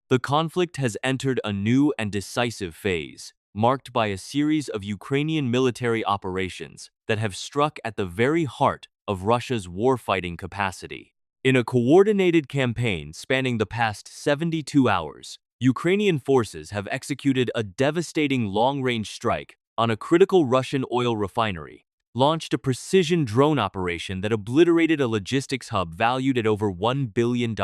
The conflict has entered a new and decisive phase, marked by a series of Ukrainian military operations that have struck at the very heart of Russia's warfighting capacity. In a coordinated campaign spanning the past 72 hours, Ukrainian forces have executed a devastating long-range strike on a critical Russian oil refinery, launched a precision drone operation that obliterated a logistics hub valued at over $1 billion,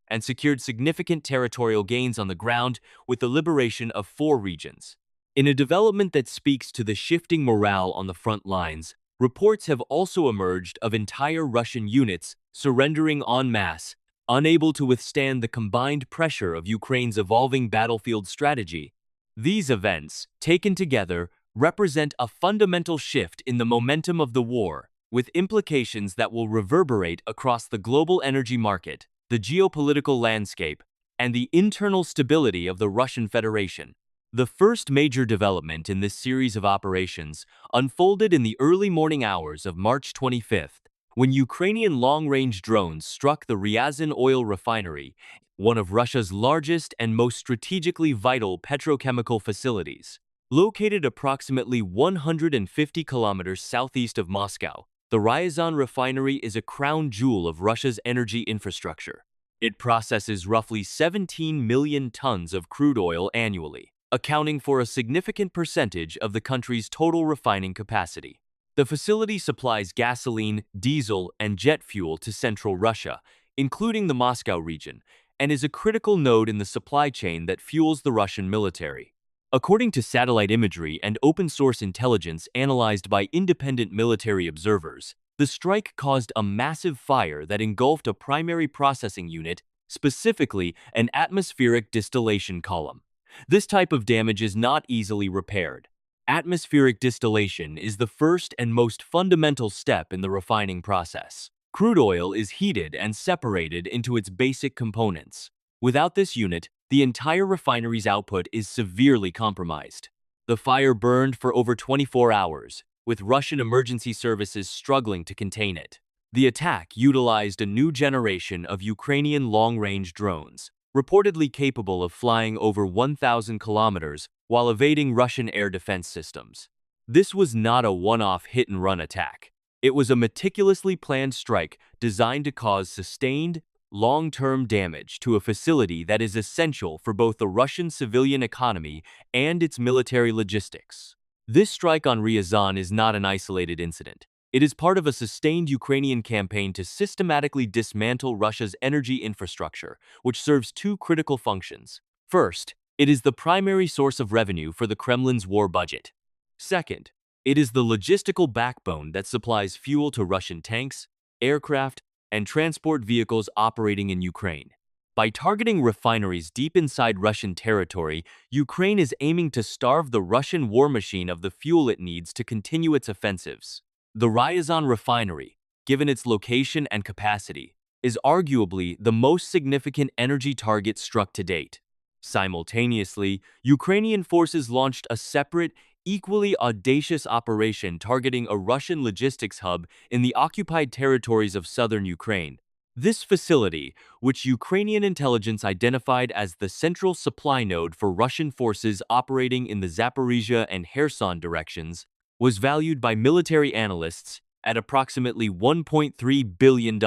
and secured significant territorial gains on the ground with the liberation of 4 regions. In a development that speaks to the shifting morale on the front lines, reports have also emerged of entire Russian units surrendering en masse, unable to withstand the combined pressure of Ukraine's evolving battlefield strategy. These events, taken together, represent a fundamental shift in the momentum of the war, with implications that will reverberate across the global energy market, the geopolitical landscape, and the internal stability of the Russian Federation. The first major development in this series of operations unfolded in the early morning hours of March 25th, when Ukrainian long-range drones struck the Ryazan oil refinery, one of Russia's largest and most strategically vital petrochemical facilities. Located approximately 150 kilometers southeast of Moscow, the Ryazan refinery is a crown jewel of Russia's energy infrastructure. It processes roughly 17 million tons of crude oil annually, accounting for a significant percentage of the country's total refining capacity. The facility supplies gasoline, diesel, and jet fuel to central Russia, including the Moscow region, and is a critical node in the supply chain that fuels the Russian military. According to satellite imagery and open-source intelligence analyzed by independent military observers, the strike caused a massive fire that engulfed a primary processing unit, specifically an atmospheric distillation column. This type of damage is not easily repaired. Atmospheric distillation is the first and most fundamental step in the refining process. Crude oil is heated and separated into its basic components. Without this unit, the entire refinery's output is severely compromised. The fire burned for over 24 hours, with Russian emergency services struggling to contain it. The attack utilized a new generation of Ukrainian long-range drones, reportedly capable of flying over 1,000 kilometers while evading Russian air defense systems. This was not a one-off hit-and-run attack. It was a meticulously planned strike designed to cause sustained, long-term damage to a facility that is essential for both the Russian civilian economy and its military logistics. This strike on Ryazan is not an isolated incident. It is part of a sustained Ukrainian campaign to systematically dismantle Russia's energy infrastructure, which serves 2 critical functions. First, it is the primary source of revenue for the Kremlin's war budget. Second, it is the logistical backbone that supplies fuel to Russian tanks, aircraft, and transport vehicles operating in Ukraine. By targeting refineries deep inside Russian territory, Ukraine is aiming to starve the Russian war machine of the fuel it needs to continue its offensives. The Ryazan refinery, given its location and capacity, is arguably the most significant energy target struck to date. Simultaneously, Ukrainian forces launched a separate, equally audacious operation targeting a Russian logistics hub in the occupied territories of southern Ukraine. This facility, which Ukrainian intelligence identified as the central supply node for Russian forces operating in the Zaporizhia and Kherson directions, was valued by military analysts at approximately $1.3 billion.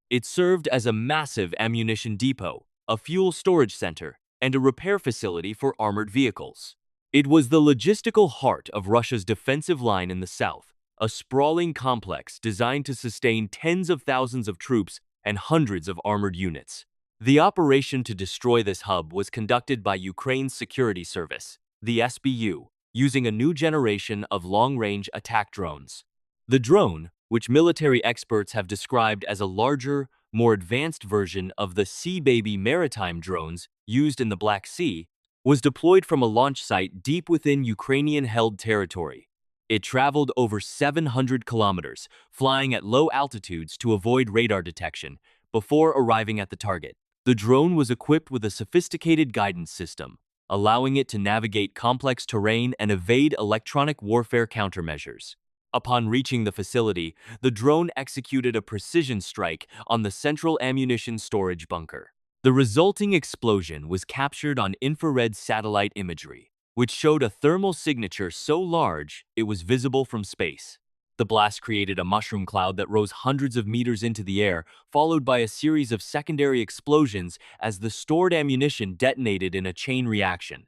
It served as a massive ammunition depot, a fuel storage center, and a repair facility for armored vehicles. It was the logistical heart of Russia's defensive line in the south, a sprawling complex designed to sustain tens of thousands of troops and hundreds of armored units. The operation to destroy this hub was conducted by Ukraine's security service, the SBU, using a new generation of long-range attack drones. The drone, which military experts have described as a larger, more advanced version of the Sea Baby maritime drones used in the Black Sea, was deployed from a launch site deep within Ukrainian-held territory. It traveled over 700 kilometers, flying at low altitudes to avoid radar detection, before arriving at the target. The drone was equipped with a sophisticated guidance system, allowing it to navigate complex terrain and evade electronic warfare countermeasures. Upon reaching the facility, the drone executed a precision strike on the central ammunition storage bunker. The resulting explosion was captured on infrared satellite imagery, which showed a thermal signature so large it was visible from space. The blast created a mushroom cloud that rose hundreds of meters into the air, followed by a series of secondary explosions as the stored ammunition detonated in a chain reaction.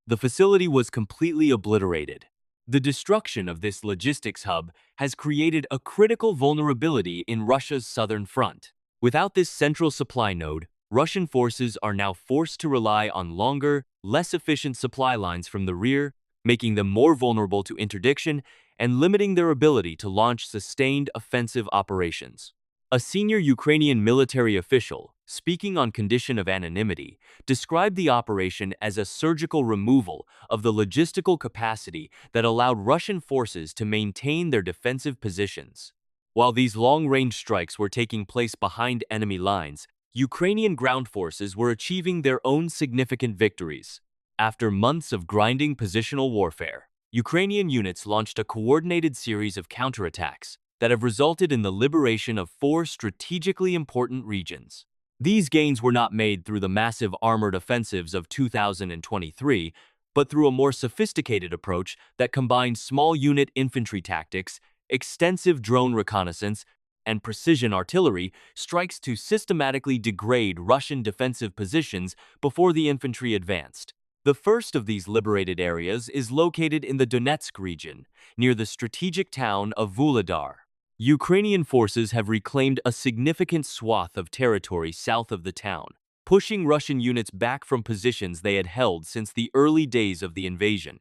The facility was completely obliterated. The destruction of this logistics hub has created a critical vulnerability in Russia's southern front. Without this central supply node, Russian forces are now forced to rely on longer, less efficient supply lines from the rear, making them more vulnerable to interdiction and limiting their ability to launch sustained offensive operations. A senior Ukrainian military official, speaking on condition of anonymity, described the operation as a surgical removal of the logistical capacity that allowed Russian forces to maintain their defensive positions. While these long-range strikes were taking place behind enemy lines, Ukrainian ground forces were achieving their own significant victories. After months of grinding positional warfare, Ukrainian units launched a coordinated series of counterattacks that have resulted in the liberation of 4 strategically important regions. These gains were not made through the massive armored offensives of 2023, but through a more sophisticated approach that combined small unit infantry tactics, extensive drone reconnaissance, and precision artillery strikes to systematically degrade Russian defensive positions before the infantry advanced. The first of these liberated areas is located in the Donetsk region, near the strategic town of Vuhledar. Ukrainian forces have reclaimed a significant swath of territory south of the town, pushing Russian units back from positions they had held since the early days of the invasion.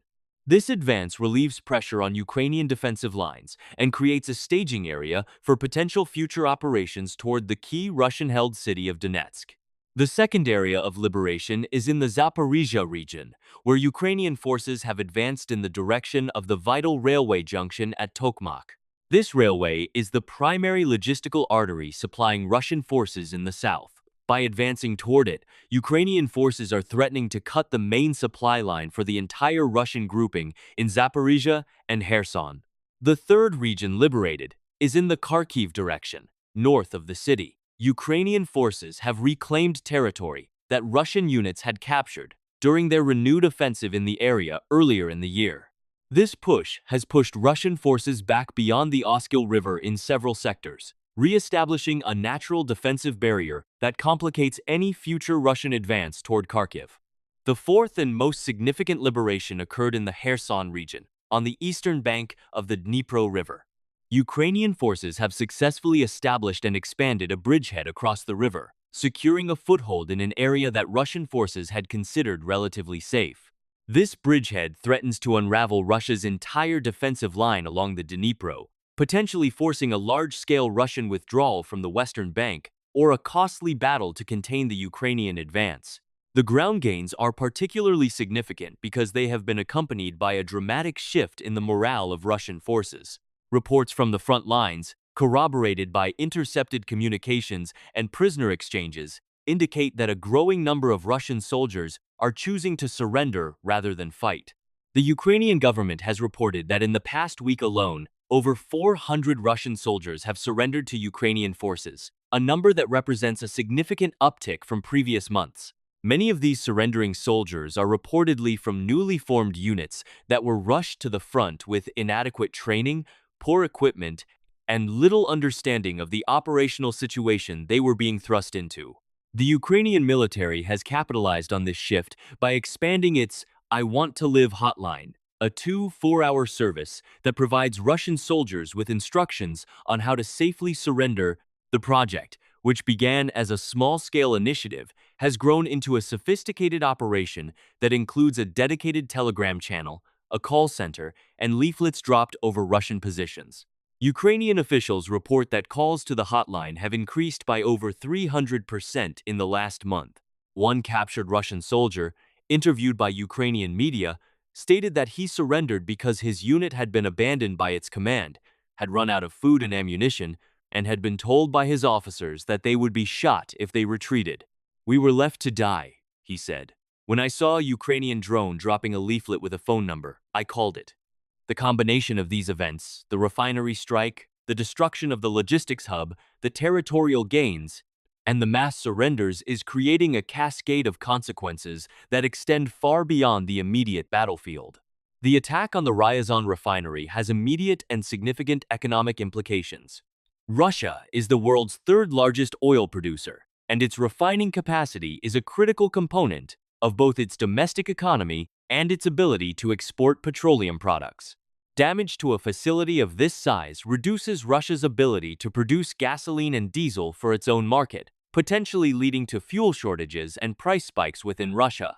This advance relieves pressure on Ukrainian defensive lines and creates a staging area for potential future operations toward the key Russian-held city of Donetsk. The second area of liberation is in the Zaporizhia region, where Ukrainian forces have advanced in the direction of the vital railway junction at Tokmak. This railway is the primary logistical artery supplying Russian forces in the south. By advancing toward it, Ukrainian forces are threatening to cut the main supply line for the entire Russian grouping in Zaporizhia and Kherson. The third region liberated is in the Kharkiv direction, north of the city. Ukrainian forces have reclaimed territory that Russian units had captured during their renewed offensive in the area earlier in the year. This push has pushed Russian forces back beyond the Oskil River in several sectors, re-establishing a natural defensive barrier that complicates any future Russian advance toward Kharkiv. The fourth and most significant liberation occurred in the Kherson region, on the eastern bank of the Dnipro River. Ukrainian forces have successfully established and expanded a bridgehead across the river, securing a foothold in an area that Russian forces had considered relatively safe. This bridgehead threatens to unravel Russia's entire defensive line along the Dnipro, potentially forcing a large-scale Russian withdrawal from the western bank or a costly battle to contain the Ukrainian advance. The ground gains are particularly significant because they have been accompanied by a dramatic shift in the morale of Russian forces. Reports from the front lines, corroborated by intercepted communications and prisoner exchanges, indicate that a growing number of Russian soldiers are choosing to surrender rather than fight. The Ukrainian government has reported that in the past week alone, over 400 Russian soldiers have surrendered to Ukrainian forces, a number that represents a significant uptick from previous months. Many of these surrendering soldiers are reportedly from newly formed units that were rushed to the front with inadequate training, poor equipment, and little understanding of the operational situation they were being thrust into. The Ukrainian military has capitalized on this shift by expanding its I Want to Live hotline, a 4-hour service that provides Russian soldiers with instructions on how to safely surrender. The project, which began as a small-scale initiative, has grown into a sophisticated operation that includes a dedicated telegram channel, a call center, and leaflets dropped over Russian positions. Ukrainian officials report that calls to the hotline have increased by over 300% in the last month. One captured Russian soldier, interviewed by Ukrainian media, stated that he surrendered because his unit had been abandoned by its command, had run out of food and ammunition, and had been told by his officers that they would be shot if they retreated. "We were left to die," he said. "When I saw a Ukrainian drone dropping a leaflet with a phone number, I called it." The combination of these events, the refinery strike, the destruction of the logistics hub, the territorial gains, And the mass surrenders is creating a cascade of consequences that extend far beyond the immediate battlefield. The attack on the Ryazan refinery has immediate and significant economic implications. Russia is the world's third-largest oil producer, and its refining capacity is a critical component of both its domestic economy and its ability to export petroleum products. Damage to a facility of this size reduces Russia's ability to produce gasoline and diesel for its own market, potentially leading to fuel shortages and price spikes within Russia.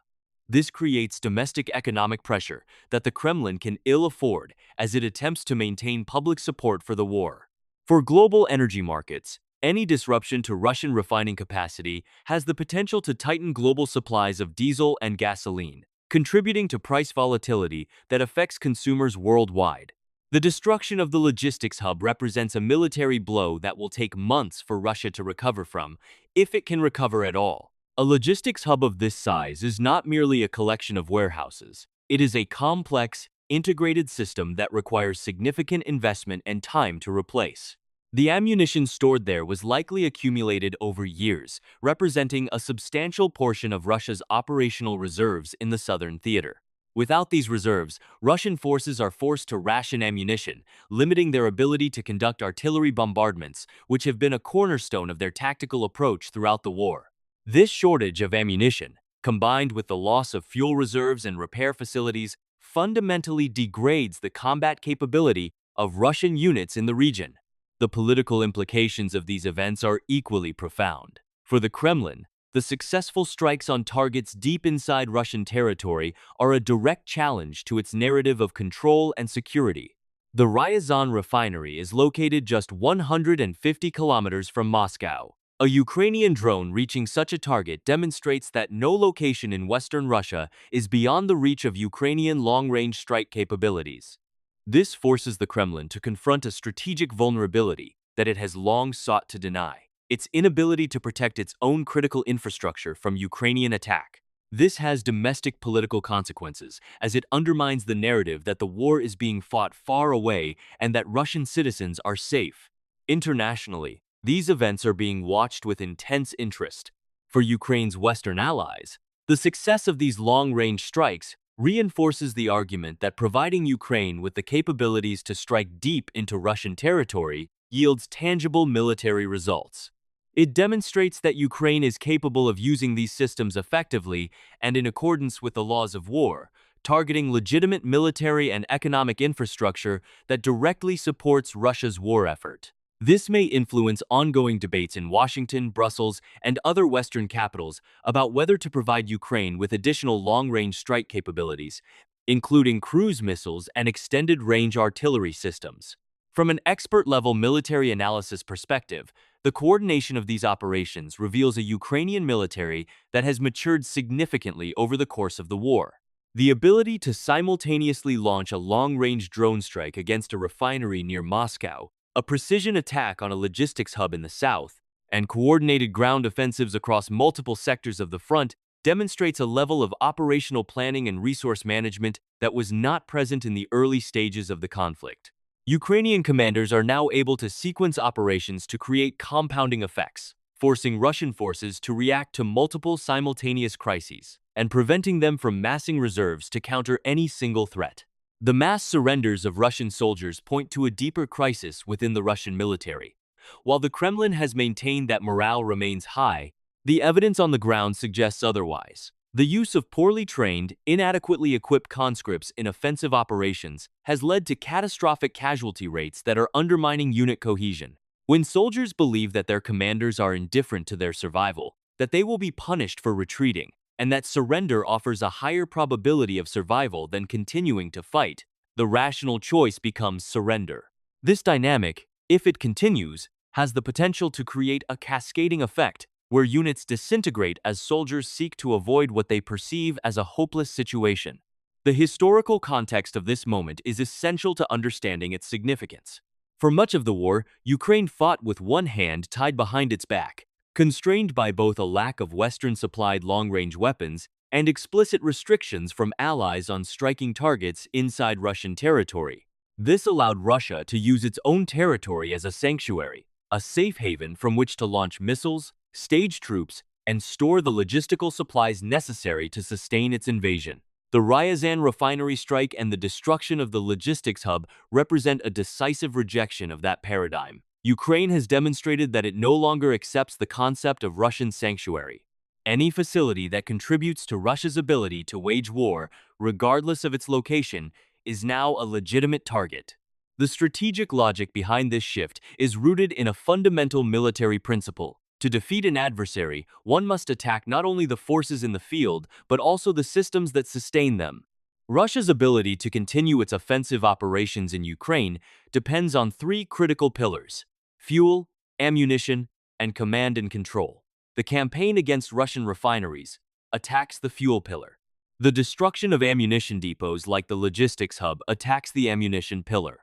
This creates domestic economic pressure that the Kremlin can ill afford as it attempts to maintain public support for the war. For global energy markets, any disruption to Russian refining capacity has the potential to tighten global supplies of diesel and gasoline, contributing to price volatility that affects consumers worldwide. The destruction of the logistics hub represents a military blow that will take months for Russia to recover from, if it can recover at all. A logistics hub of this size is not merely a collection of warehouses. It is a complex, integrated system that requires significant investment and time to replace. The ammunition stored there was likely accumulated over years, representing a substantial portion of Russia's operational reserves in the southern theater. Without these reserves, Russian forces are forced to ration ammunition, limiting their ability to conduct artillery bombardments, which have been a cornerstone of their tactical approach throughout the war. This shortage of ammunition, combined with the loss of fuel reserves and repair facilities, fundamentally degrades the combat capability of Russian units in the region. The political implications of these events are equally profound. For the Kremlin, the successful strikes on targets deep inside Russian territory are a direct challenge to its narrative of control and security. The Ryazan refinery is located just 150 kilometers from Moscow. A Ukrainian drone reaching such a target demonstrates that no location in Western Russia is beyond the reach of Ukrainian long-range strike capabilities. This forces the Kremlin to confront a strategic vulnerability that it has long sought to deny: its inability to protect its own critical infrastructure from Ukrainian attack. This has domestic political consequences, as it undermines the narrative that the war is being fought far away and that Russian citizens are safe. Internationally, these events are being watched with intense interest. For Ukraine's Western allies, the success of these long-range strikes reinforces the argument that providing Ukraine with the capabilities to strike deep into Russian territory yields tangible military results. It demonstrates that Ukraine is capable of using these systems effectively and in accordance with the laws of war, targeting legitimate military and economic infrastructure that directly supports Russia's war effort. This may influence ongoing debates in Washington, Brussels, and other Western capitals about whether to provide Ukraine with additional long-range strike capabilities, including cruise missiles and extended-range artillery systems. From an expert-level military analysis perspective, the coordination of these operations reveals a Ukrainian military that has matured significantly over the course of the war. The ability to simultaneously launch a long-range drone strike against a refinery near Moscow, a precision attack on a logistics hub in the south, and coordinated ground offensives across multiple sectors of the front demonstrates a level of operational planning and resource management that was not present in the early stages of the conflict. Ukrainian commanders are now able to sequence operations to create compounding effects, forcing Russian forces to react to multiple simultaneous crises and preventing them from massing reserves to counter any single threat. The mass surrenders of Russian soldiers point to a deeper crisis within the Russian military. While the Kremlin has maintained that morale remains high, the evidence on the ground suggests otherwise. The use of poorly trained, inadequately equipped conscripts in offensive operations has led to catastrophic casualty rates that are undermining unit cohesion. When soldiers believe that their commanders are indifferent to their survival, that they will be punished for retreating, and that surrender offers a higher probability of survival than continuing to fight, the rational choice becomes surrender. This dynamic, if it continues, has the potential to create a cascading effect where units disintegrate as soldiers seek to avoid what they perceive as a hopeless situation. The historical context of this moment is essential to understanding its significance. For much of the war, Ukraine fought with one hand tied behind its back, constrained by both a lack of Western-supplied long-range weapons and explicit restrictions from allies on striking targets inside Russian territory. This allowed Russia to use its own territory as a sanctuary, a safe haven from which to launch missiles, stage troops, and store the logistical supplies necessary to sustain its invasion. The Ryazan refinery strike and the destruction of the logistics hub represent a decisive rejection of that paradigm. Ukraine has demonstrated that it no longer accepts the concept of Russian sanctuary. Any facility that contributes to Russia's ability to wage war, regardless of its location, is now a legitimate target. The strategic logic behind this shift is rooted in a fundamental military principle. To defeat an adversary, one must attack not only the forces in the field, but also the systems that sustain them. Russia's ability to continue its offensive operations in Ukraine depends on three critical pillars: fuel, ammunition, and command and control. The campaign against Russian refineries attacks the fuel pillar. The destruction of ammunition depots like the logistics hub attacks the ammunition pillar.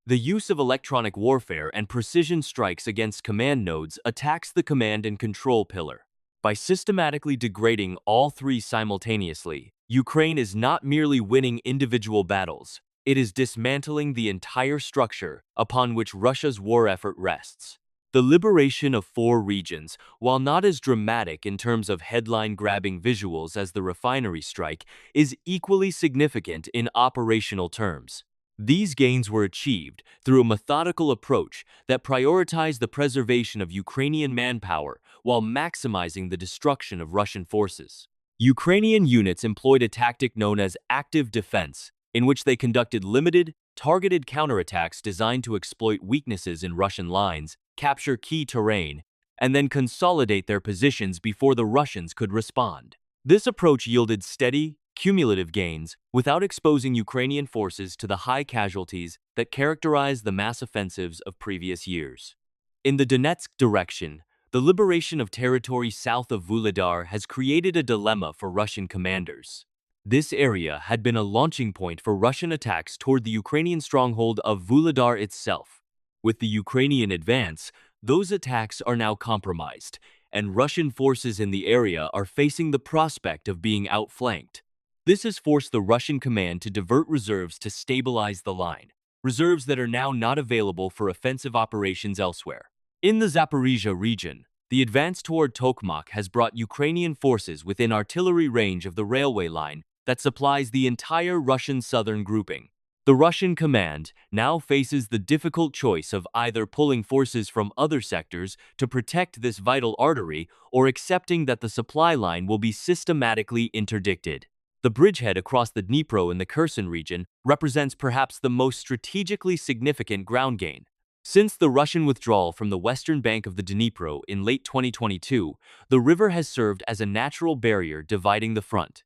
The use of electronic warfare and precision strikes against command nodes attacks the command and control pillar. By systematically degrading all three simultaneously, Ukraine is not merely winning individual battles, it is dismantling the entire structure upon which Russia's war effort rests. The liberation of 4 regions, while not as dramatic in terms of headline-grabbing visuals as the refinery strike, is equally significant in operational terms. These gains were achieved through a methodical approach that prioritized the preservation of Ukrainian manpower while maximizing the destruction of Russian forces. Ukrainian units employed a tactic known as active defense, in which they conducted limited, targeted counterattacks designed to exploit weaknesses in Russian lines, capture key terrain, and then consolidate their positions before the Russians could respond. This approach yielded steady, cumulative gains without exposing Ukrainian forces to the high casualties that characterized the mass offensives of previous years. In the Donetsk direction, the liberation of territory south of Vuhledar has created a dilemma for Russian commanders. This area had been a launching point for Russian attacks toward the Ukrainian stronghold of Vuhledar itself. With the Ukrainian advance, those attacks are now compromised, and Russian forces in the area are facing the prospect of being outflanked. This has forced the Russian command to divert reserves to stabilize the line, reserves that are now not available for offensive operations elsewhere. In the Zaporizhia region, the advance toward Tokmak has brought Ukrainian forces within artillery range of the railway line that supplies the entire Russian southern grouping. The Russian command now faces the difficult choice of either pulling forces from other sectors to protect this vital artery or accepting that the supply line will be systematically interdicted. The bridgehead across the Dnipro in the Kherson region represents perhaps the most strategically significant ground gain. Since the Russian withdrawal from the western bank of the Dnipro in late 2022, the river has served as a natural barrier dividing the front.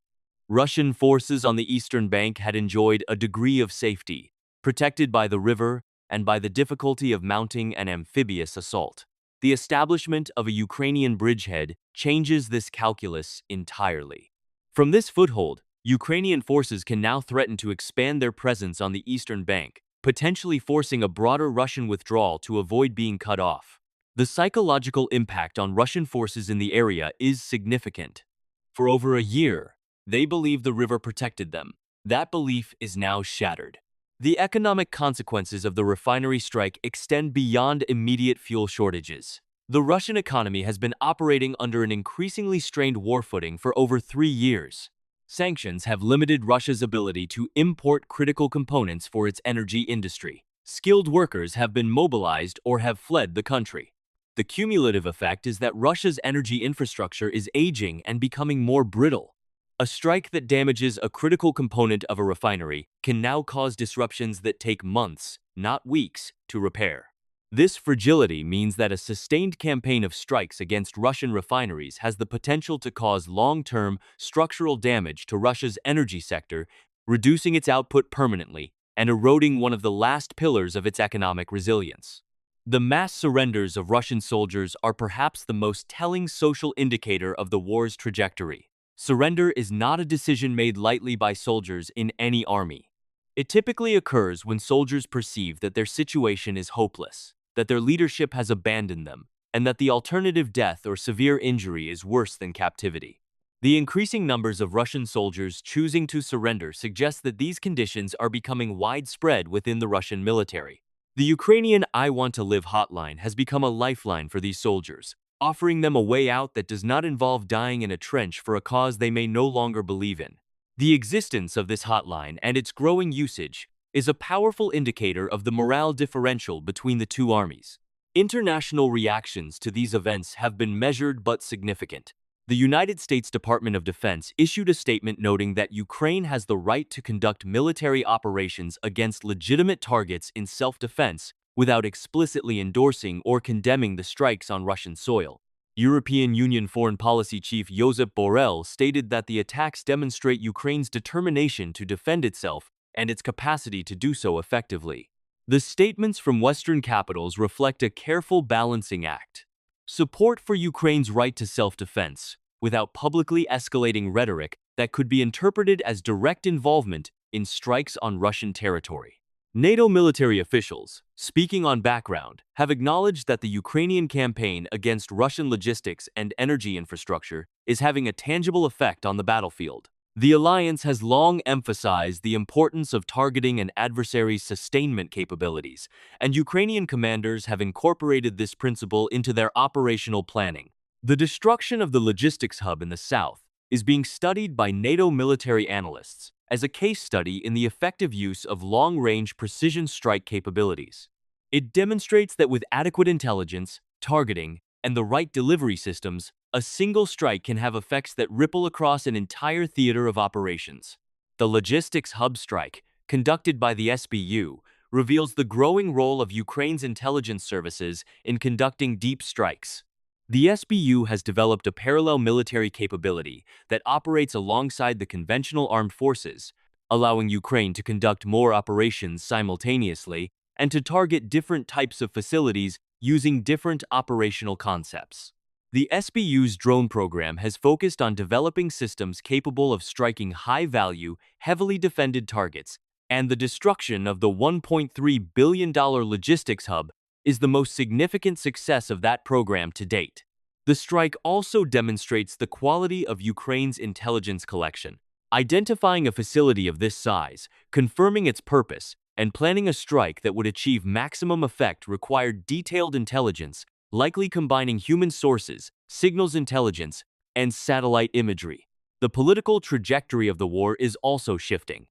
Russian forces on the eastern bank had enjoyed a degree of safety, protected by the river and by the difficulty of mounting an amphibious assault. The establishment of a Ukrainian bridgehead changes this calculus entirely. From this foothold, Ukrainian forces can now threaten to expand their presence on the eastern bank, potentially forcing a broader Russian withdrawal to avoid being cut off. The psychological impact on Russian forces in the area is significant. For over a year, they believed the river protected them. That belief is now shattered. The economic consequences of the refinery strike extend beyond immediate fuel shortages. The Russian economy has been operating under an increasingly strained war footing for over 3 years. Sanctions have limited Russia's ability to import critical components for its energy industry. Skilled workers have been mobilized or have fled the country. The cumulative effect is that Russia's energy infrastructure is aging and becoming more brittle. A strike that damages a critical component of a refinery can now cause disruptions that take months, not weeks, to repair. This fragility means that a sustained campaign of strikes against Russian refineries has the potential to cause long-term, structural damage to Russia's energy sector, reducing its output permanently and eroding one of the last pillars of its economic resilience. The mass surrenders of Russian soldiers are perhaps the most telling social indicator of the war's trajectory. Surrender is not a decision made lightly by soldiers in any army. It typically occurs when soldiers perceive that their situation is hopeless, that their leadership has abandoned them, and that the alternative death or severe injury is worse than captivity. The increasing numbers of Russian soldiers choosing to surrender suggest that these conditions are becoming widespread within the Russian military. The Ukrainian "I Want to Live" hotline has become a lifeline for these soldiers, offering them a way out that does not involve dying in a trench for a cause they may no longer believe in. The existence of this hotline and its growing usage is a powerful indicator of the morale differential between the two armies. International reactions to these events have been measured but significant. The United States Department of Defense issued a statement noting that Ukraine has the right to conduct military operations against legitimate targets in self-defense without explicitly endorsing or condemning the strikes on Russian soil. European Union Foreign Policy Chief Josep Borrell stated that the attacks demonstrate Ukraine's determination to defend itself and its capacity to do so effectively. The statements from Western capitals reflect a careful balancing act. Support for Ukraine's right to self-defense, without publicly escalating rhetoric that could be interpreted as direct involvement in strikes on Russian territory. NATO military officials, speaking on background, have acknowledged that the Ukrainian campaign against Russian logistics and energy infrastructure is having a tangible effect on the battlefield. The alliance has long emphasized the importance of targeting an adversary's sustainment capabilities, and Ukrainian commanders have incorporated this principle into their operational planning. The destruction of the logistics hub in the south is being studied by NATO military analysts as a case study in the effective use of long-range precision strike capabilities. It demonstrates that with adequate intelligence, targeting, and the right delivery systems, a single strike can have effects that ripple across an entire theater of operations. The logistics hub strike, conducted by the SBU, reveals the growing role of Ukraine's intelligence services in conducting deep strikes. The SBU has developed a parallel military capability that operates alongside the conventional armed forces, allowing Ukraine to conduct more operations simultaneously and to target different types of facilities using different operational concepts. The SBU's drone program has focused on developing systems capable of striking high-value, heavily defended targets, and the destruction of the $1.3 billion logistics hub is the most significant success of that program to date. The strike also demonstrates the quality of Ukraine's intelligence collection. Identifying a facility of this size, confirming its purpose, and planning a strike that would achieve maximum effect required detailed intelligence, likely combining human sources, signals intelligence, and satellite imagery. The political trajectory of the war is also shifting.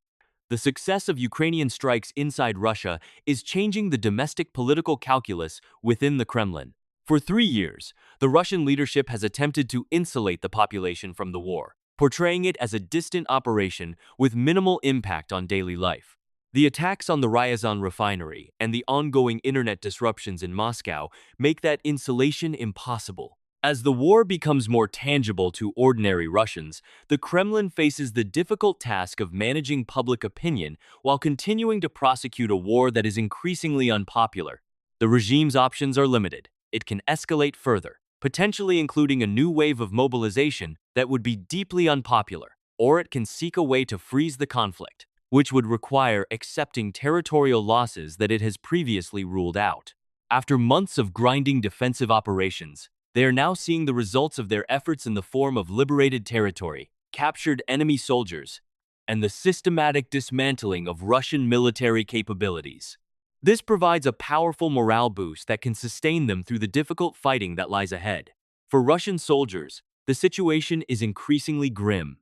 The success of Ukrainian strikes inside Russia is changing the domestic political calculus within the Kremlin. For 3 years, the Russian leadership has attempted to insulate the population from the war, portraying it as a distant operation with minimal impact on daily life. The attacks on the Ryazan refinery and the ongoing internet disruptions in Moscow make that insulation impossible. As the war becomes more tangible to ordinary Russians, the Kremlin faces the difficult task of managing public opinion while continuing to prosecute a war that is increasingly unpopular. The regime's options are limited. It can escalate further, potentially including a new wave of mobilization that would be deeply unpopular, or it can seek a way to freeze the conflict, which would require accepting territorial losses that it has previously ruled out. After months of grinding defensive operations, they are now seeing the results of their efforts in the form of liberated territory, captured enemy soldiers, and the systematic dismantling of Russian military capabilities. This provides a powerful morale boost that can sustain them through the difficult fighting that lies ahead. For Russian soldiers, the situation is increasingly grim.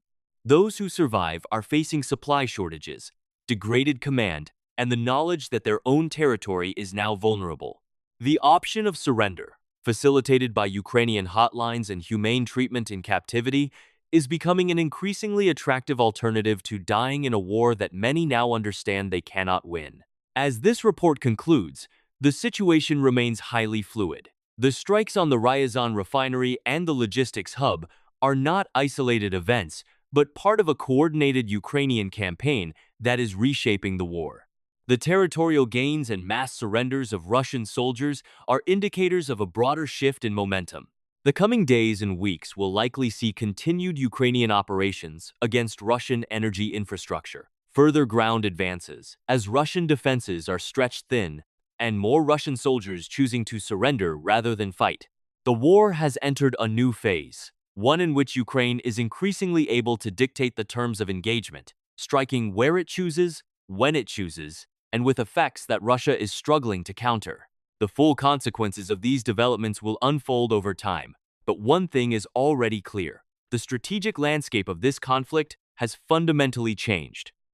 Those who survive are facing supply shortages, degraded command, and the knowledge that their own territory is now vulnerable. The option of surrender, facilitated by Ukrainian hotlines and humane treatment in captivity, is becoming an increasingly attractive alternative to dying in a war that many now understand they cannot win. As this report concludes, the situation remains highly fluid. The strikes on the Ryazan refinery and the logistics hub are not isolated events, but part of a coordinated Ukrainian campaign that is reshaping the war. The territorial gains and mass surrenders of Russian soldiers are indicators of a broader shift in momentum. The coming days and weeks will likely see continued Ukrainian operations against Russian energy infrastructure, further ground advances, as Russian defenses are stretched thin, and more Russian soldiers choosing to surrender rather than fight. The war has entered a new phase, one in which Ukraine is increasingly able to dictate the terms of engagement, striking where it chooses, when it chooses, and with effects that Russia is struggling to counter. The full consequences of these developments will unfold over time, but one thing is already clear. The strategic landscape of this conflict has fundamentally changed.